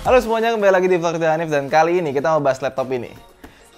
Halo semuanya, kembali lagi di Vlog Hanif dan kali ini kita mau bahas laptop ini.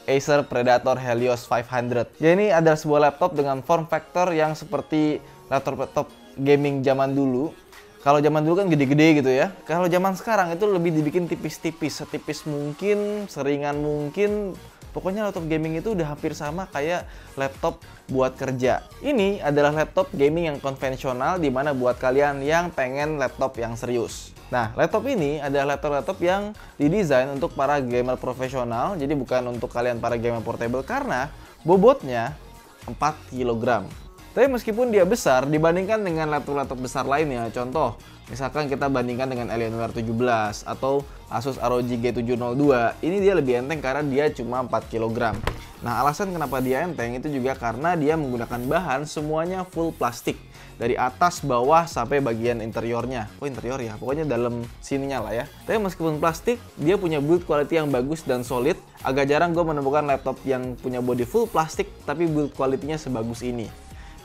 Acer Predator Helios 500. Ya, ini adalah sebuah laptop dengan form factor yang seperti laptop gaming zaman dulu. Kalau zaman dulu kan gede-gede gitu ya. Kalau zaman sekarang itu lebih dibikin tipis-tipis, setipis mungkin, seringan mungkin. Pokoknya laptop gaming itu udah hampir sama kayak laptop buat kerja. Ini adalah laptop gaming yang konvensional, dimana buat kalian yang pengen laptop yang serius. Nah, laptop ini adalah laptop yang didesain untuk para gamer profesional, jadi bukan untuk kalian para gamer portable karena bobotnya 4 kg. Tapi meskipun dia besar dibandingkan dengan laptop-laptop besar lainnya, contoh misalkan kita bandingkan dengan Alienware 17 atau Asus ROG G702, ini dia lebih enteng karena dia cuma 4 kg. Nah, alasan kenapa dia enteng itu juga karena dia menggunakan bahan semuanya full plastik. Dari atas, bawah, sampai bagian interiornya. Oh, interior ya? Pokoknya dalam sininya lah ya. Tapi meskipun plastik, dia punya build quality yang bagus dan solid. Agak jarang gue menemukan laptop yang punya body full plastik, tapi build quality-nya sebagus ini.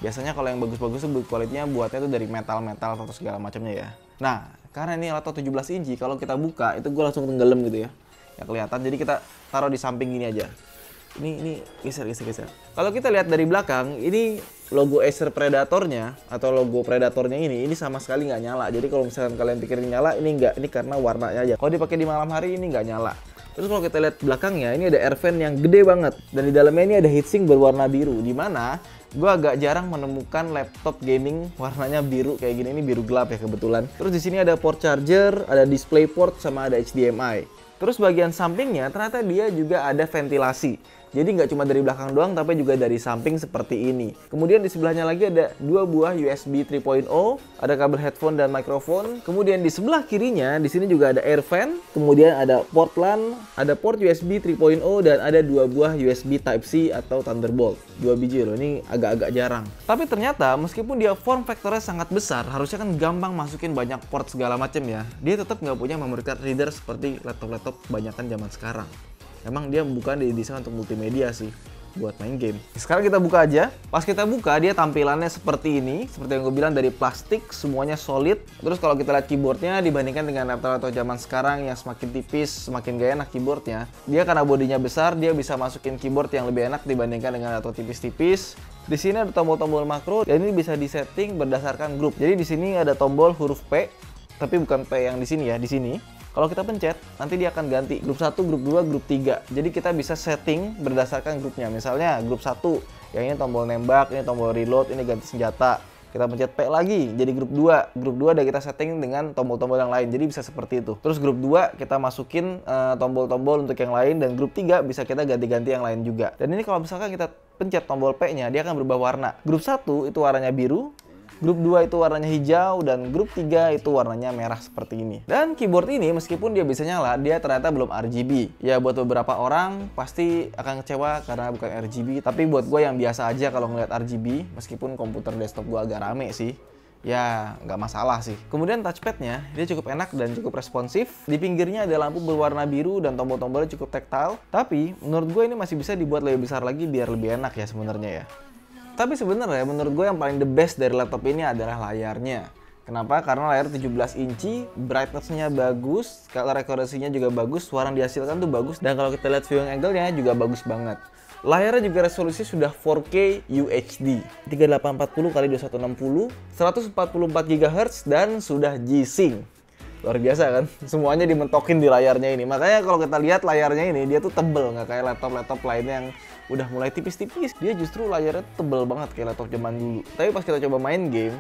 Biasanya kalau yang bagus-bagus itu build quality-nya buatnya itu dari metal-metal atau segala macamnya ya. Nah, karena ini laptop 17 inci, kalau kita buka, itu gue langsung tenggelam gitu ya. Ya kelihatan, jadi kita taruh di samping gini aja. Ini geser. Kalau kita lihat dari belakang, ini logo Acer Predatornya atau logo Predatornya ini sama sekali nggak nyala. Jadi kalau misalkan kalian pikirin nyala, ini nggak, ini karena warnanya aja. Kalau dipakai di malam hari ini nggak nyala. Terus kalau kita lihat belakangnya, ini ada air fan yang gede banget dan di dalamnya ini ada heatsink berwarna biru. Dimana gue agak jarang menemukan laptop gaming warnanya biru kayak gini. Ini biru gelap ya kebetulan. Terus di sini ada port charger, ada display port, sama ada HDMI. Terus bagian sampingnya ternyata dia juga ada ventilasi. Jadi nggak cuma dari belakang doang, tapi juga dari samping seperti ini. Kemudian di sebelahnya lagi ada dua buah USB 3.0, ada kabel headphone dan mikrofon. Kemudian di sebelah kirinya, di sini juga ada air fan. Kemudian ada port LAN, ada port USB 3.0 dan ada dua buah USB Type-C atau Thunderbolt. 2 biji loh, ini agak-agak jarang. Tapi ternyata meskipun dia form factor-nya sangat besar, harusnya kan gampang masukin banyak port segala macam ya. Dia tetap nggak punya memory card reader seperti laptop-laptop kebanyakan zaman sekarang. Emang dia bukan didesain untuk multimedia sih, buat main game. Sekarang kita buka aja. Pas kita buka, dia tampilannya seperti ini. Seperti yang gue bilang, dari plastik, semuanya solid. Terus kalau kita lihat keyboardnya, dibandingkan dengan laptop zaman sekarang yang semakin tipis, semakin gak enak keyboardnya. Dia karena bodinya besar, dia bisa masukin keyboard yang lebih enak dibandingkan dengan laptop tipis-tipis. Di sini ada tombol-tombol makro, dan ini bisa disetting berdasarkan grup. Jadi di sini ada tombol huruf P, tapi bukan P yang di sini ya, di sini. Kalau kita pencet, nanti dia akan ganti grup 1, grup 2, grup 3. Jadi kita bisa setting berdasarkan grupnya. Misalnya grup 1, yang ini tombol nembak, ini tombol reload, ini ganti senjata. Kita pencet P lagi, jadi grup 2. Grup 2 udah kita setting dengan tombol-tombol yang lain. Jadi bisa seperti itu. Terus grup 2 kita masukin tombol-tombol untuk yang lain. Dan grup 3 bisa kita ganti-ganti yang lain juga. Dan ini kalau misalkan kita pencet tombol P-nya, dia akan berubah warna. Grup 1 itu warnanya biru. Grup 2 itu warnanya hijau, dan grup 3 itu warnanya merah seperti ini. Dan keyboard ini meskipun dia bisa nyala, dia ternyata belum RGB. Ya buat beberapa orang pasti akan kecewa karena bukan RGB. Tapi buat gue yang biasa aja kalau ngeliat RGB, meskipun komputer desktop gue agak rame sih, ya nggak masalah sih. Kemudian touchpadnya, dia cukup enak dan cukup responsif. Di pinggirnya ada lampu berwarna biru dan tombol-tombolnya cukup tactile. Tapi menurut gue ini masih bisa dibuat lebih besar lagi biar lebih enak ya sebenarnya ya. Tapi sebenarnya menurut gue yang paling the best dari laptop ini adalah layarnya. Kenapa? Karena layar 17 inci, brightness-nya bagus, color accuracy-nya juga bagus, suara yang dihasilkan tuh bagus, dan kalau kita lihat viewing angle-nya juga bagus banget. Layarnya juga resolusi sudah 4K UHD, 3840x2160, 144 GHz, dan sudah G-Sync. Luar biasa kan? Semuanya dimentokin di layarnya ini. Makanya kalau kita lihat layarnya ini, dia tuh tebel, nggak kayak laptop-laptop lainnya yang udah mulai tipis-tipis. Dia justru layarnya tebel banget kayak laptop zaman dulu. Tapi pas kita coba main game,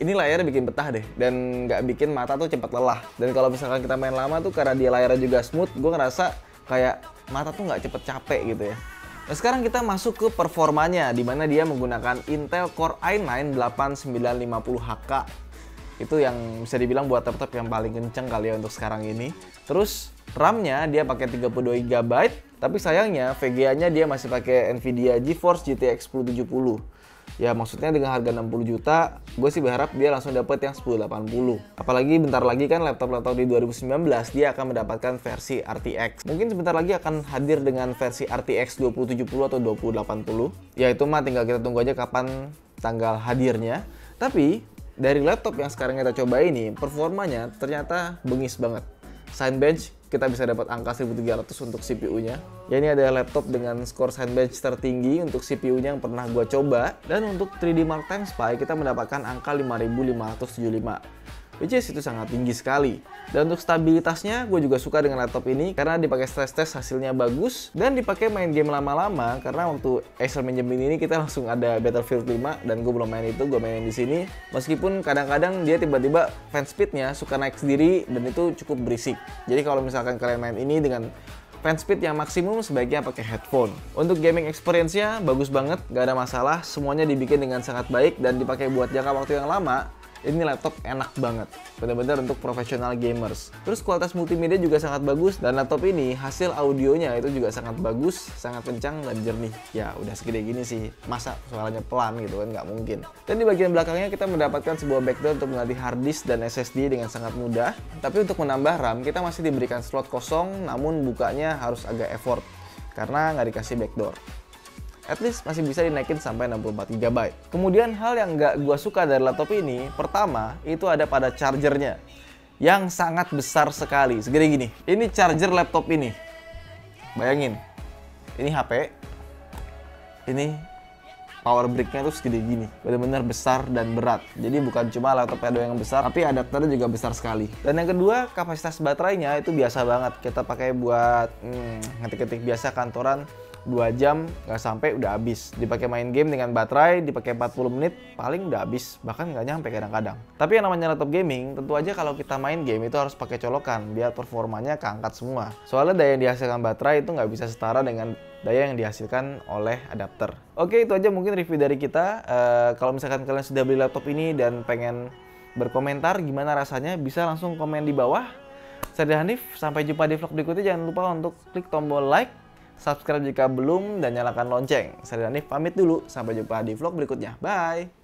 ini layarnya bikin betah deh. Dan nggak bikin mata tuh cepat lelah. Dan kalau misalkan kita main lama tuh karena dia layarnya juga smooth, gue ngerasa kayak mata tuh nggak cepet capek gitu ya. Nah, sekarang kita masuk ke performanya, dimana dia menggunakan Intel Core i9 8950HK. Itu yang bisa dibilang buat laptop yang paling kenceng kali ya untuk sekarang ini. Terus RAM-nya dia pakai 32 GB, tapi sayangnya VGA-nya dia masih pakai Nvidia GeForce GTX 1070. Ya maksudnya dengan harga 60 juta, gue sih berharap dia langsung dapet yang 1080. Apalagi bentar lagi kan laptop-laptop di 2019 dia akan mendapatkan versi RTX. Mungkin sebentar lagi akan hadir dengan versi RTX 2070 atau 2080. Ya itu mah tinggal kita tunggu aja kapan tanggal hadirnya. Tapi dari laptop yang sekarang kita coba ini, performanya ternyata bengis banget. Cinebench kita bisa dapat angka 1300 untuk CPU-nya. Ya, ini ada laptop dengan skor Cinebench tertinggi untuk CPU-nya yang pernah gua coba. Dan untuk 3D Mark Time Spy kita mendapatkan angka 5575. Which is itu sangat tinggi sekali. Dan untuk stabilitasnya gue juga suka dengan laptop ini karena dipakai stress test hasilnya bagus dan dipakai main game lama-lama karena waktu Acer minjemin ini kita langsung ada Battlefield 5 dan gue belum main itu, gue mainin di sini. Meskipun kadang-kadang dia tiba-tiba fan speednya suka naik sendiri dan itu cukup berisik. Jadi kalau misalkan kalian main ini dengan fan speed yang maksimum sebaiknya pakai headphone. Untuk gaming experience-nya bagus banget, gak ada masalah, semuanya dibikin dengan sangat baik dan dipakai buat jangka waktu yang lama. Ini laptop enak banget, benar-benar untuk profesional gamers. Terus kualitas multimedia juga sangat bagus dan laptop ini hasil audionya itu juga sangat bagus, sangat kencang dan jernih. Ya udah segede gini sih, masa suaranya pelan gitu kan, nggak mungkin. Dan di bagian belakangnya kita mendapatkan sebuah backdoor untuk mengganti hard disk dan SSD dengan sangat mudah. Tapi untuk menambah RAM kita masih diberikan slot kosong, namun bukanya harus agak effort karena nggak dikasih backdoor. At least masih bisa dinaikin sampai 64 GB. Kemudian hal yang nggak gua suka dari laptop ini, pertama itu ada pada chargernya yang sangat besar sekali, segede gini. Ini charger laptop ini. Bayangin, ini HP, ini power brick-nya tuh segede gini, benar-benar besar dan berat. Jadi bukan cuma laptopnya doang yang besar, tapi adapternya juga besar sekali. Dan yang kedua, kapasitas baterainya itu biasa banget. Kita pakai buat ngetik-ngetik biasa kantoran, 2 jam nggak sampai udah habis. Dipakai main game dengan baterai, dipakai 40 menit paling udah habis, bahkan nggak nyampe kadang-kadang. Tapi yang namanya laptop gaming, tentu aja kalau kita main game itu harus pakai colokan biar performanya keangkat semua. Soalnya daya yang dihasilkan baterai itu nggak bisa setara dengan daya yang dihasilkan oleh adapter. Oke, itu aja mungkin review dari kita. Kalau misalkan kalian sudah beli laptop ini dan pengen berkomentar gimana rasanya, bisa langsung komen di bawah. Saya Hanif, sampai jumpa di vlog berikutnya. Jangan lupa untuk klik tombol like, subscribe jika belum, dan nyalakan lonceng. Saya Hanif pamit dulu, sampai jumpa di vlog berikutnya. Bye!